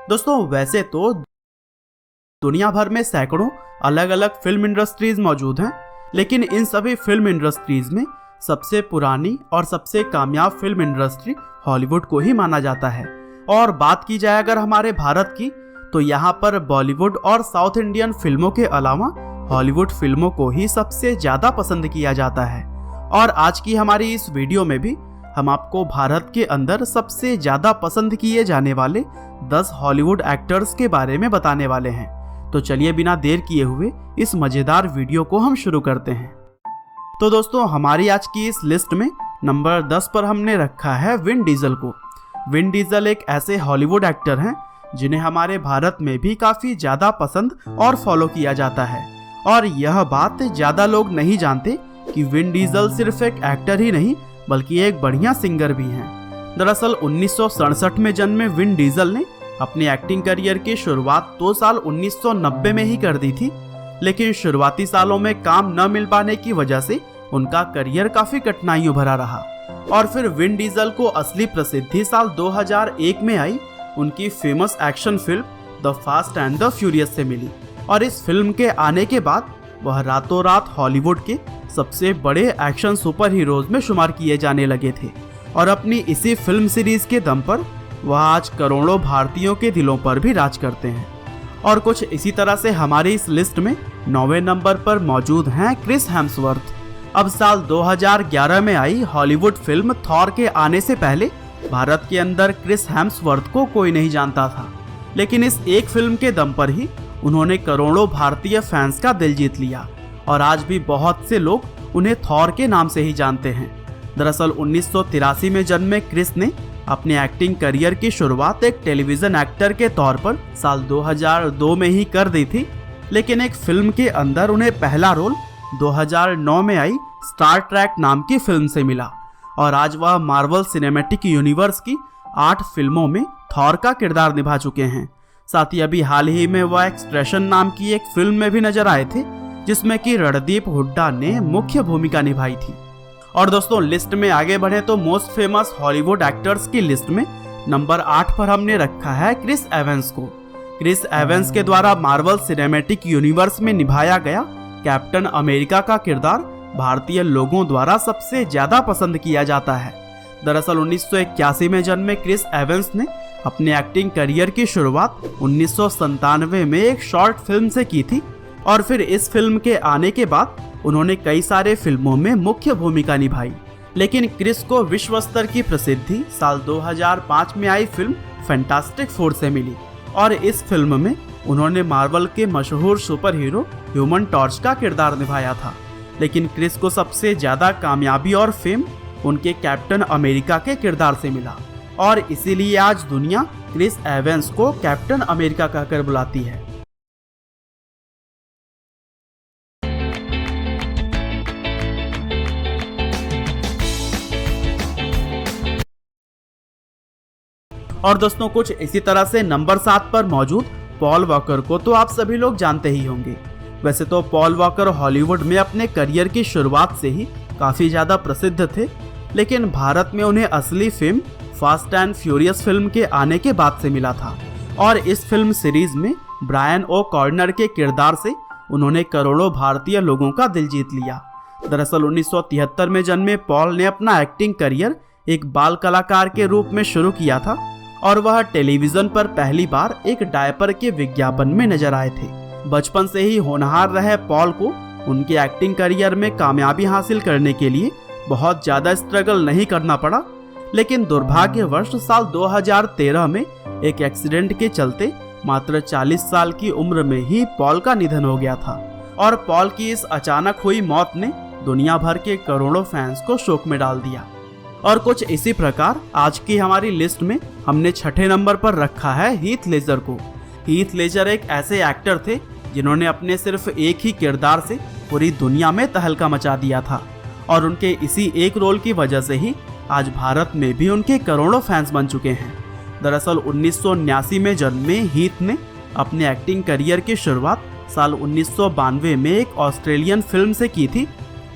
दोस्तों वैसे तो दुनिया भर में सैकड़ों अलग अलग फिल्म इंडस्ट्रीज मौजूद हैं, लेकिन इन सभी फिल्म इंडस्ट्रीज में सबसे पुरानी और सबसे कामयाब फिल्म इंडस्ट्री हॉलीवुड को ही माना जाता है। और बात की जाए अगर हमारे भारत की, तो यहाँ पर बॉलीवुड और साउथ इंडियन फिल्मों के अलावा हॉलीवुड फिल्मों को ही सबसे ज़्यादा पसंद किया जाता है। और आज की हमारी इस वीडियो में भी हम आपको भारत के अंदर सबसे ज़्यादा पसंद किए जाने वाले 10 हॉलीवुड एक्टर्स के बारे में बताने वाले हैं। तो चलिए बिना देर किए हुए इस मज़ेदार वीडियो को हम शुरू करते हैं। तो दोस्तों हमारी आज की इस लिस्ट में नंबर 10 पर हमने रखा है विन डीजल को। विन डीजल एक ऐसे हॉलीवुड एक्टर हैं जिन्हें हमारे भारत में भी काफ़ी ज़्यादा पसंद और फॉलो किया जाता है। और यह बात ज़्यादा लोग नहीं जानते कि विन डीजल सिर्फ एक एक्टर ही नहीं बल्कि एक बढ़िया सिंगर भी हैं। दरअसल 1967 में जन्मे विन डीजल ने अपनी एक्टिंग करियर की शुरुआत 2 साल 1990 में ही कर दी थी, लेकिन शुरुआती सालों में काम न मिल पाने की वजह से उनका करियर काफ़ी कठिनाइयों भरा रहा। और फिर विन डीजल को असली प्रसिद्धि साल 2001 में आई उनकी famous action film the fast and the furious से मिली। और इस फिल्म के आने के बाद वह रातों रात हॉलीवुड के सबसे बड़े एक्शन सुपर हीरोज में शुमार किए जाने लगे थे। और अपनी इसी फिल्म सीरीज के दम पर वह आज करोड़ों भारतीयों के दिलों पर भी राज करते हैं। और कुछ इसी तरह से हमारी इस लिस्ट में 9वें नंबर पर मौजूद हैं क्रिस हेम्सवर्थ। अब साल 2011 में आई हॉलीवुड फिल्म थॉर के आने से पहले भारत के अंदर क्रिस हेम्सवर्थ को कोई नहीं जानता था, लेकिन इस एक फिल्म के दम पर ही उन्होंने करोड़ों भारतीय फैंस का दिल जीत लिया। और आज भी बहुत से लोग उन्हें थॉर के नाम से ही जानते हैं। दरअसल 1983 में जन्मे क्रिस ने अपने एक्टिंग करियर की शुरुआत एक टेलीविजन एक्टर के तौर पर साल 2002 में ही कर दी थी, लेकिन एक फिल्म के अंदर उन्हें पहला रोल 2009 में आई स्टार ट्रैक नाम की फिल्म से मिला। और आज वह मार्वल सिनेमैटिक यूनिवर्स की 8 फिल्मों में थॉर का किरदार निभा चुके हैं। साथ ही अभी हाल ही में वह एक्सप्रेशन नाम की एक फिल्म में भी नजर आए थे, जिसमें कि रणदीप हुड्डा ने मुख्य भूमिका निभाई थी। और दोस्तों लिस्ट में आगे बढ़े तो मोस्ट फेमस हॉलीवुड एक्टर्स की लिस्ट में नंबर 8 पर हमने रखा है क्रिस एवंस को। क्रिस एवंस के द्वारा मार्वल सिनेमैटिक यूनिवर्स में निभाया गया कैप्टन अमेरिका का किरदार भारतीय लोगों द्वारा सबसे ज्यादा पसंद किया जाता है। दरअसल 1981 में जन्मे क्रिस एवंस ने अपने एक्टिंग करियर की शुरुआत 1997 में एक शॉर्ट फिल्म से की थी। और फिर इस फिल्म के आने के बाद उन्होंने कई सारे फिल्मों में मुख्य भूमिका निभाई। लेकिन क्रिस को विश्व स्तर की प्रसिद्धि साल 2005 में आई फिल्म फैंटास्टिक फोर से मिली। और इस फिल्म में उन्होंने मार्वल के मशहूर सुपर हीरो ह्यूमन टॉर्च का किरदार निभाया था। लेकिन क्रिस को सबसे ज़्यादा कामयाबी और फेम उनके कैप्टन अमेरिका के किरदार से मिला। और इसीलिए आज दुनिया क्रिस एवंस को कैप्टन अमेरिका कहकर बुलाती है। और दोस्तों कुछ इसी तरह से नंबर 7 पर मौजूद पॉल वॉकर को तो आप सभी लोग जानते ही होंगे। वैसे तो पॉल वॉकर हॉलीवुड में अपने करियर की शुरुआत से ही काफ़ी ज़्यादा प्रसिद्ध थे, लेकिन भारत में उन्हें असली fame fast and furious film के आने के बाद से मिला था। और इस फिल्म सीरीज में ब्रायन ओ कॉर्नर के किरदार से उन्होंने करोड़ों भारतीय लोगों का दिल जीत लिया। दरअसल 1973 में जन्मे पॉल ने अपना एक्टिंग करियर एक बाल कलाकार के रूप में शुरू किया था। और वह टेलीविजन पर पहली बार एक डायपर के विज्ञापन में नजर आए थे। बचपन से ही होनहार रहे पॉल को उनके एक्टिंग करियर में कामयाबी हासिल करने के लिए बहुत ज़्यादा स्ट्रगल नहीं करना पड़ा, लेकिन दुर्भाग्यवश साल 2013 में एक एक्सीडेंट के चलते मात्र 40 साल की उम्र में ही पॉल का निधन हो गया था। और पॉल की इस अचानक हुई मौत ने दुनिया भर के करोड़ों फैंस को शोक में डाल दिया। और कुछ इसी प्रकार आज की हमारी लिस्ट में हमने 6ठे नंबर पर रखा है हीथ लेजर को। हीथ लेजर एक ऐसे एक्टर थे जिन्होंने अपने सिर्फ एक ही किरदार से पूरी दुनिया में तहलका मचा दिया था। और उनके इसी एक रोल की वजह से ही आज भारत में भी उनके करोड़ों फैंस बन चुके हैं। दरअसल 1979 में जन्मे हीथ ने अपने एक्टिंग करियर की शुरुआत साल 1992 में एक ऑस्ट्रेलियन फिल्म से की थी,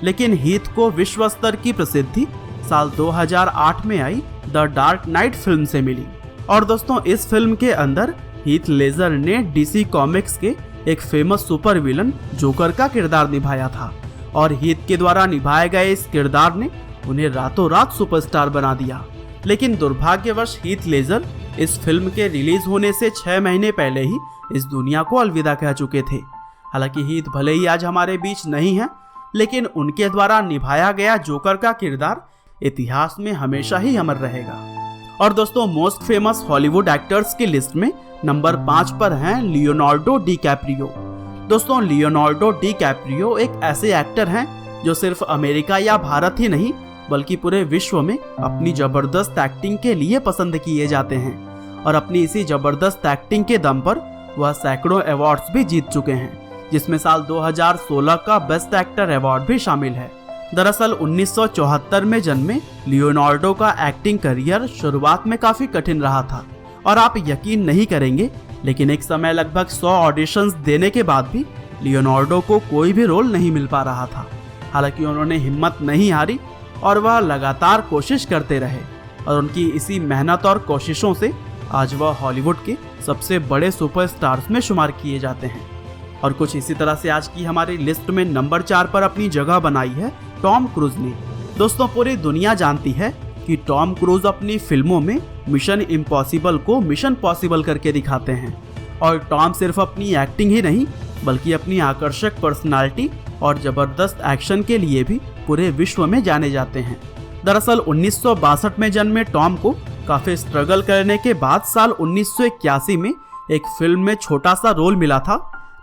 लेकिन हीथ को विश्व स्तर की प्रसिद्धि साल 2008 में I the dark night film से मिली। और दोस्तों इस फिल्म के अंदर हीथ लेजर ने डीसी कॉमिक्स के एक फेमस सुपर विलन जोकर का किरदार निभाया था और हीथ के द्वारा निभाए गए इस किरदार ने उन्हें रातों रात सुपरस्टार बना दिया। लेकिन दुर्भाग्यवश हीथ लेजर इस फिल्म के रिलीज होने से 6 महीने पहले ही इस दुनिया को अलविदा कह चुके थे। हालांकि हीथ भले ही आज हमारे बीच नहीं है, लेकिन उनके द्वारा निभाया गया जोकर का किरदार इतिहास में हमेशा ही अमर रहेगा। और दोस्तों, मोस्ट फेमस हॉलीवुड एक्टर्स की लिस्ट में नंबर 5 पर हैं लियोनार्डो डी कैप्रियो। दोस्तों, लियोनार्डो डी कैप्रियो एक ऐसे एक्टर हैं जो सिर्फ अमेरिका या भारत ही नहीं बल्कि पूरे विश्व में अपनी जबरदस्त एक्टिंग के लिए पसंद किए जाते हैं और अपनी इसी जबरदस्त एक्टिंग के दम पर वह सैकड़ों अवार्ड्स भी जीत चुके हैं, जिसमें साल 2016 का बेस्ट एक्टर अवार्ड भी शामिल है। दरअसल 1974 में जन्मे लियोनार्डो का एक्टिंग करियर शुरुआत में काफी कठिन रहा था और आप यकीन नहीं करेंगे, लेकिन एक समय लगभग 100 ऑडिशंस देने के बाद भी लियोनार्डो को कोई भी रोल नहीं मिल पा रहा था। हालांकि उन्होंने हिम्मत नहीं हारी और वह लगातार कोशिश करते रहे और उनकी इसी मेहनत और कोशिशों से आज वह हॉलीवुड के सबसे बड़े सुपरस्टार्स में शुमार किए जाते हैं। और कुछ इसी तरह से आज की हमारी लिस्ट में नंबर 4 पर अपनी जगह बनाई है टॉम क्रूज ने। दोस्तों, पूरी दुनिया जानती है कि टॉम क्रूज अपनी फिल्मों में मिशन इम्पॉसिबल को मिशन पॉसिबल करके दिखाते हैं और टॉम सिर्फ अपनी एक्टिंग ही नहीं बल्कि अपनी आकर्षक पर्सनालिटी और जबरदस्त एक्शन के लिए भी पूरे विश्व में जाने जाते हैं। दरअसल 1962 में जन्मे टॉम को काफी स्ट्रगल करने के बाद साल 1981 में एक फिल्म में छोटा सा रोल मिला था,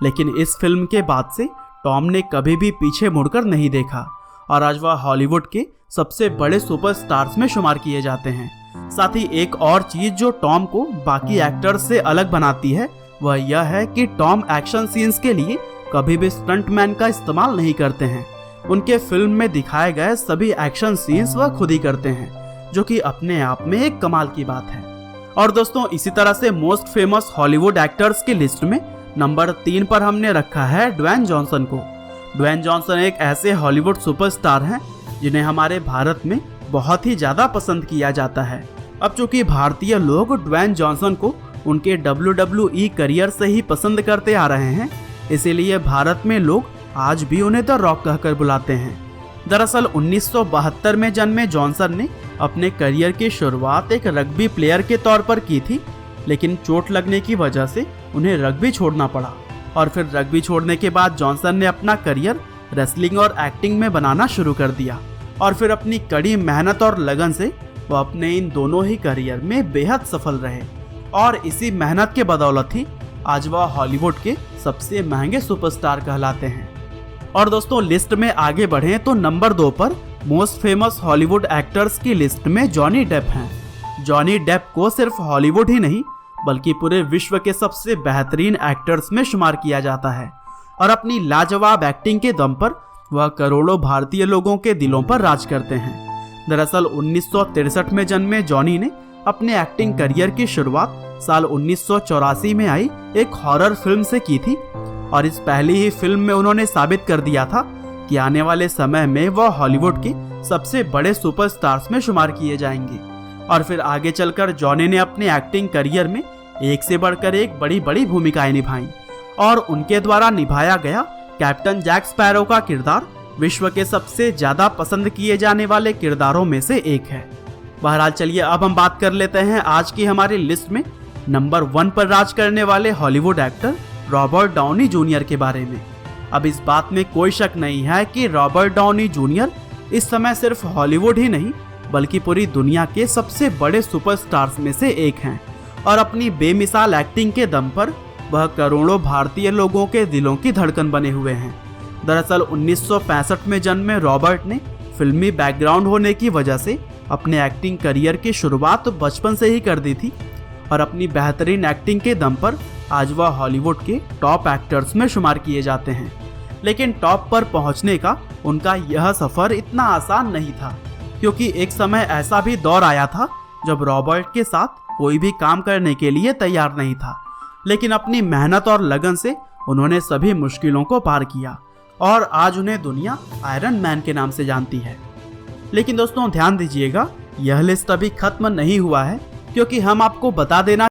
लेकिन इस फिल्म के बाद से टॉम ने कभी भी पीछे मुड़कर नहीं देखा और आज वह हॉलीवुड के सबसे बड़े सुपरस्टार्स में शुमार किए जाते हैं। साथ ही एक और चीज जो टॉम को बाकी एक्टर्स से अलग बनाती है वह यह है कि टॉम एक्शन सीन्स के लिए कभी भी स्टंटमैन का इस्तेमाल नहीं करते हैं। उनके फिल्म में दिखाए गए सभी एक्शन सीन्स वह खुद ही करते हैं, जो कि अपने आप में एक कमाल की बात है। और दोस्तों, इसी तरह से मोस्ट फेमस हॉलीवुड एक्टर्स की लिस्ट में नंबर 3 पर हमने रखा है ड्वेन जॉनसन को। ड्वेन जॉनसन एक ऐसे हॉलीवुड सुपरस्टार हैं जिन्हें हमारे भारत में बहुत ही ज्यादा पसंद किया जाता है। अब चूंकि भारतीय लोग ड्वेन जॉनसन को उनके WWE करियर से ही पसंद करते आ रहे हैं, इसीलिए भारत में लोग आज भी उन्हें द रॉक कहकर बुलाते हैं। दरअसल 1972 में जन्मे जॉनसन ने अपने करियर की शुरुआत एक रग्बी प्लेयर के तौर पर की थी, लेकिन चोट लगने की वजह से उन्हें रग्बी छोड़ना पड़ा और फिर रग्बी छोड़ने के बाद जॉनसन ने अपना करियर रेसलिंग और एक्टिंग में बनाना शुरू कर दिया और फिर अपनी कड़ी मेहनत और लगन से वो अपने इन दोनों ही करियर में बेहद सफल रहे और इसी मेहनत के बदौलत ही आज वह हॉलीवुड के सबसे महंगे सुपरस्टार कहलाते हैं। और दोस्तों, लिस्ट में आगे बढ़ें तो नंबर 2 पर मोस्ट फेमस हॉलीवुड एक्टर्स की लिस्ट में जॉनी डेप हैं। जॉनी डेप को सिर्फ हॉलीवुड ही नहीं बल्कि पूरे विश्व के सबसे बेहतरीन एक्टर्स में शुमार किया जाता है और अपनी लाजवाब एक्टिंग के दम पर वह करोड़ों भारतीय लोगों के दिलों पर राज करते हैं। दरअसल 1963 में जन्मे जॉनी ने अपने एक्टिंग करियर की शुरुआत साल 1984 में आई एक हॉरर फिल्म से की थी और इस पहली ही फिल्म में उन्होंने साबित कर दिया था कि आने वाले समय में वह हॉलीवुड के सबसे बड़े सुपरस्टार्स में शुमार किए जाएंगे। और फिर आगे चलकर जॉनी ने अपने एक्टिंग करियर में एक से बढ़कर एक बड़ी बड़ी भूमिकाएं निभाई और उनके द्वारा निभाया गया कैप्टन जैक स्पैरो का किरदार विश्व के सबसे ज्यादा पसंद किए जाने वाले किरदारों में से एक है। बहरहाल, चलिए अब हम बात कर लेते हैं आज की हमारी लिस्ट में नंबर 1 पर राज करने वाले Hollywood actor Robert Downey junior के बारे में। अब इस बात में कोई शक नहीं है कि रॉबर्ट डाउनी जूनियर इस समय सिर्फ हॉलीवुड ही नहीं बल्कि पूरी दुनिया के सबसे बड़े सुपरस्टार्स में से एक हैं और अपनी बेमिसाल एक्टिंग के दम पर वह करोड़ों भारतीय लोगों के दिलों की धड़कन बने हुए हैं। दरअसल 1965 में जन्मे रॉबर्ट ने फिल्मी बैकग्राउंड होने की वजह से अपने एक्टिंग करियर की शुरुआत बचपन से ही कर दी थी और अपनी बेहतरीन एक्टिंग के दम पर आज वह हॉलीवुड के टॉप एक्टर्स में शुमार किए जाते हैं। लेकिन टॉप पर पहुंचने का उनका यह सफर इतना आसान नहीं था, क्योंकि एक समय ऐसा भी दौर आया था जब रॉबर्ट के साथ कोई भी काम करने के लिए तैयार नहीं था, लेकिन अपनी मेहनत और लगन से उन्होंने सभी मुश्किलों को पार किया और आज उन्हें दुनिया आयरन मैन के नाम से जानती है। लेकिन दोस्तों, ध्यान दीजिएगा, यह लिस्ट अभी खत्म नहीं हुआ है, क्योंकि हम आपको बता देना